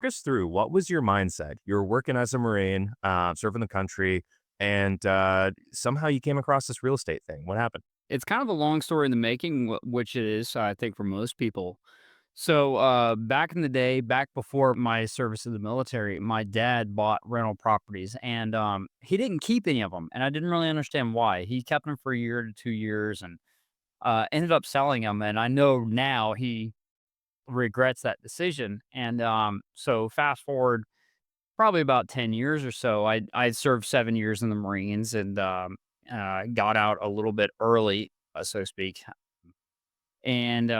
us through what was your mindset? You were working as a Marine, serving the country, and somehow you came across this real estate thing. What happened? It's kind of a long story in the making, which it is, I think, for most people. So, back in the day, back before my service in the military, my dad bought rental properties, and he didn't keep any of them, and I didn't really understand why. He kept them for a year to 2 years, and ended up selling them. And I know now he regrets that decision. And so, fast forward probably about 10 years or so, I served 7 years in the Marines, and got out a little bit early, so to speak. And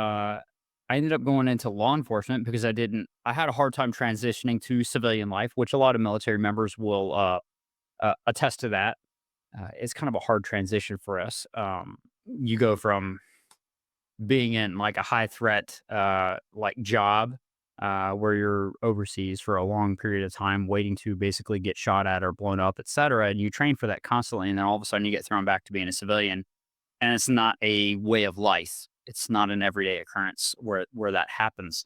I ended up going into law enforcement because I had a hard time transitioning to civilian life, which a lot of military members will attest to that. It's kind of a hard transition for us. You go from being in like a high threat like job where you're overseas for a long period of time waiting to basically get shot at or blown up, etc. And you train for that constantly, and then all of a sudden you get thrown back to being a civilian, and it's not a way of life. It's not an everyday occurrence where that happens.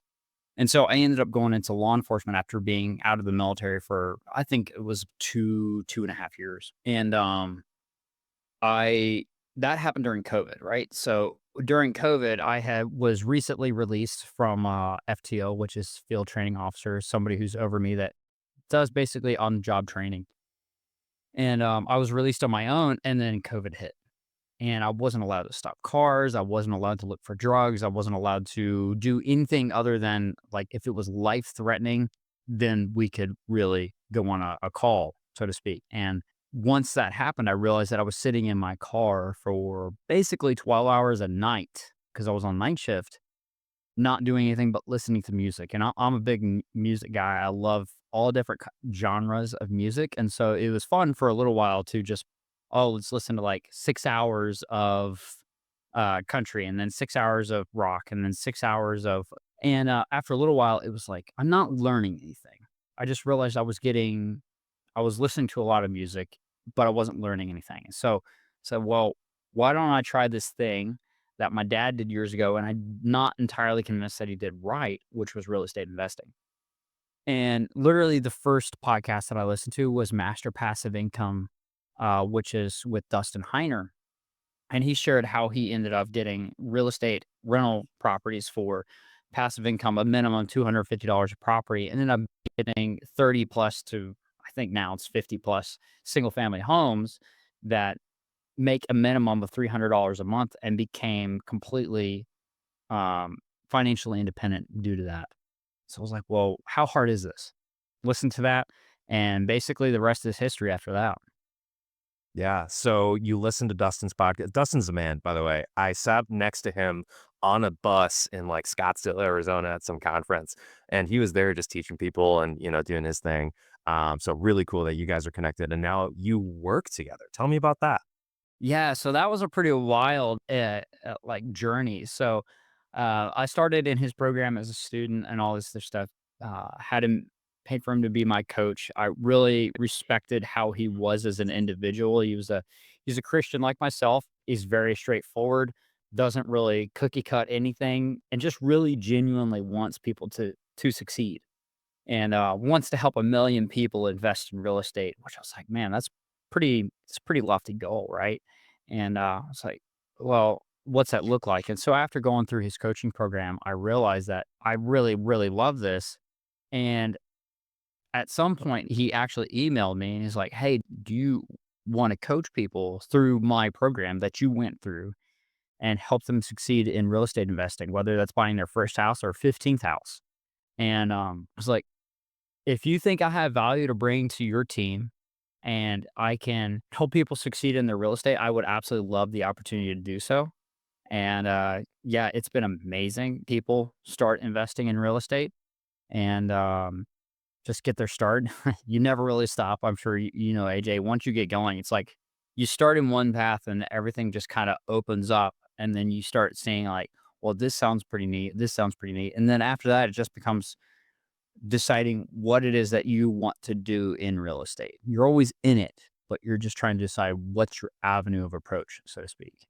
And so I ended up going into law enforcement after being out of the military for, I think it was 2.5 years. And I that happened during COVID, right? So during COVID, was recently released from FTO, which is field training officer, somebody who's over me that does basically on job training. And I was released on my own, and then COVID hit, and I wasn't allowed to stop cars. I wasn't allowed to look for drugs. I wasn't allowed to do anything other than, like, if it was life threatening, then we could really go on a call, so to speak. And once that happened, I realized that I was sitting in my car for basically 12 hours a night because I was on night shift, not doing anything but listening to music. And I'm a big music guy. I love all different genres of music. And so it was fun for a little while to just, oh, let's listen to like 6 hours of country, and then 6 hours of rock, and then 6 hours of, and after a little while, it was like, I'm not learning anything. I just realized I was listening to a lot of music, but I wasn't learning anything. So, well, why don't I try this thing that my dad did years ago, and I'm not entirely convinced that he did right, which was real estate investing. And literally the first podcast that I listened to was Master Passive Income, which is with Dustin Heiner. And he shared how he ended up getting real estate rental properties for passive income, a minimum $250 a property, and ended up getting 30 plus to, I think now it's 50 plus single family homes that make a minimum of $300 a month, and became completely um, financially independent due to that. So I was like, well, how hard is this? Listen to that. And basically the rest is history after that. Yeah. So you listen to Dustin's podcast. Dustin's a man, by the way. I sat next to him on a bus in like Scottsdale, Arizona at some conference, and he was there just teaching people and, doing his thing. So really cool that you guys are connected and now you work together. Tell me about that. Yeah, so that was a pretty wild, like, journey. So, I started in his program as a student and all this other stuff. Had him paid for him to be my coach. I really respected how he was as an individual. He's a Christian like myself. He's very straightforward, doesn't really cookie cut anything, and just really genuinely wants people to succeed, and wants to help a million people invest in real estate. Which I was like, man, it's a pretty lofty goal, right? And I was like, well, what's that look like? And so after going through his coaching program, I realized that I really, really love this. And at some point, he actually emailed me and he's like, hey, do you want to coach people through my program that you went through and help them succeed in real estate investing, whether that's buying their first house or 15th house? And I was like, if you think I have value to bring to your team and I can help people succeed in their real estate, I would absolutely love the opportunity to do so. And yeah, it's been amazing. People start investing in real estate and just get their start. You never really stop. I'm sure you know, AJ, once you get going, it's like you start in one path and everything just kind of opens up. And then you start seeing, like, well, this sounds pretty neat. This sounds pretty neat. And then after that, it just becomes deciding what it is that you want to do in real estate. You're always in it, but you're just trying to decide what's your avenue of approach, so to speak.